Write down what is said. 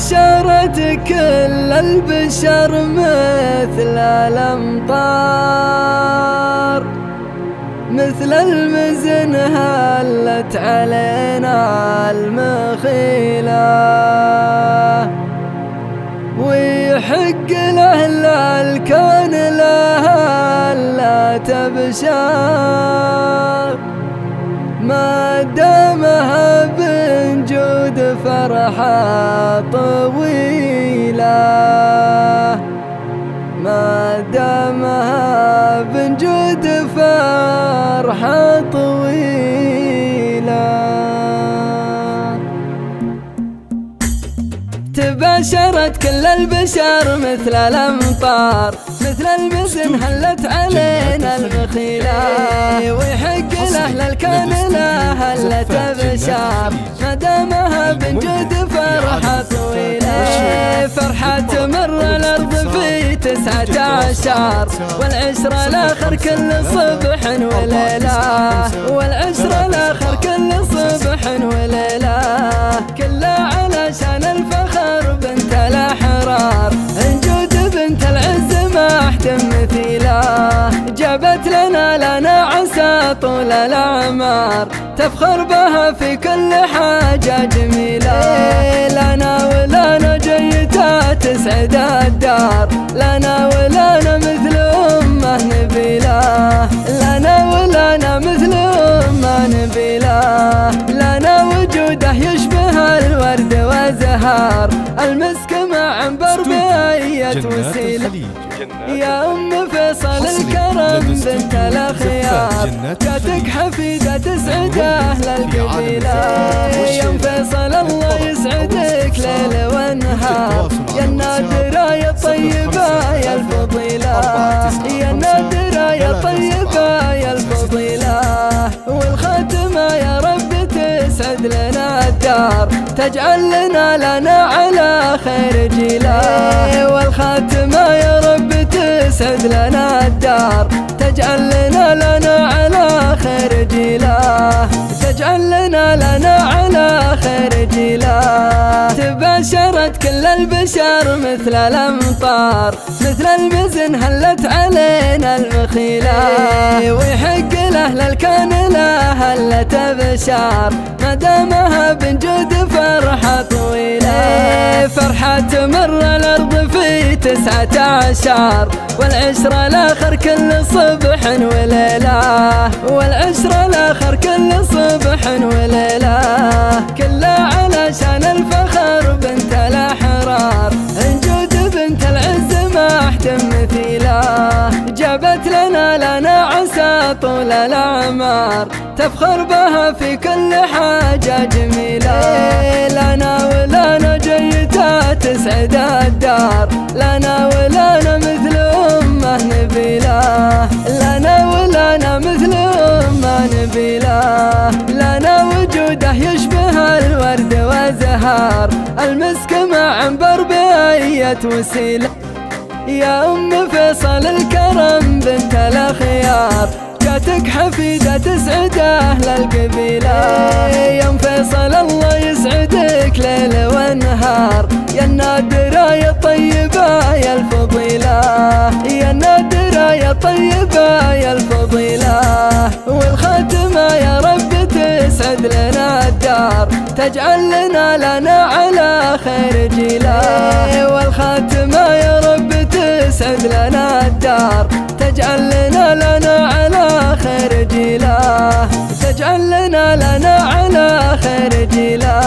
تباشرت كل البشر مثل الأمطار، مثل المزن هلت علينا المخيلة، ويحق لأهل الكون لها لا تبشر، ما دامها بنجود فرحة طويلة، ما دامها بنجود فرحة طويلة. تباشرت كل البشر مثل الأمطار، مثل المزن هلت علينا المخيلة، ويحق لأهل الكون لها هلت تبشر، ما دامها بنجود فرحة طويلة. فرحة تمر الأرض في 19 والعشرة الآخر كل صبح وليلة، والعشرة الآخر كل صبح وليلة، كلها علشان الفخر بنت الأحرار، انجود بنت العز ما احتم مثيله، جابت لنا عسى طول الأعمار، تفخر بها في كل حاجة جميلة، لنا ولنا جيتها تسعد الدار، لنا ولنا مثل أمه نبيلة، لنا ولنا مثل أمه نبيلة، لنا وجوده يشبه الورد وزهار، المسك مع عنبر بأية وسيلة، يا أم فيصل الكرم بنت الأخيار، جاتك حفيدة تسعد أهل القبيلة، يا أم فيصل الله يسعدك ليل ونهار، يا النادرة يا الطيبة يا الفضيلة، يا النادرة يا الطيبة يا الفضيلة، والخاتمة يا رب تسعد لنا الدار، تجعل لنا على خير جيلة، والخاتمة يا رب تسعد لنا الدار، تجعل لنا على خير جيلة، تجعل لنا على خير جيلة. تباشرت كل البشر مثل الأمطار، مثل المزن هلت علينا المخيلة، ويحق لأهل الكون لها هل تبشر، ما دامها بنجود فرحة طويلة. فرحة تمر الأرض في 19 والعشرة الآخر كل صبح وليلة، والعشرة الآخر كل صبح وليلة، كلها علشان الفخر بنت الأحرار، انجود بنت العز ما احتم مثيله، جابت لنا عسى طول الأعمار، تفخر بها في كل حاجة جميلة، لنا ولنا جيتها تسعد الدار، لنا ولنا مثل أمه نبيلة، لنا ولنا مثل أمه نبيلة، لنا وجوده يشبه الورد وزهار، المسك مع عنبر بأية وسيلة، يا أم فيصل الكرم بنت الأخيار، جاتك حفيدة تسعد أهل القبيلة، يا أم فيصل الله يسعدك ليل ونهار، يا النادرة يا الطيبة يا الفضيلة، يا النادرة يا الطيبة يا الفضيلة، والخاتمة يا رب تسعد لنا الدار، تجعل لنا على خير جيلة، والخاتمة يا رب تسعد لنا الدار، تجعل لنا على خير جيلة، تجعل لنا على خير جيلة.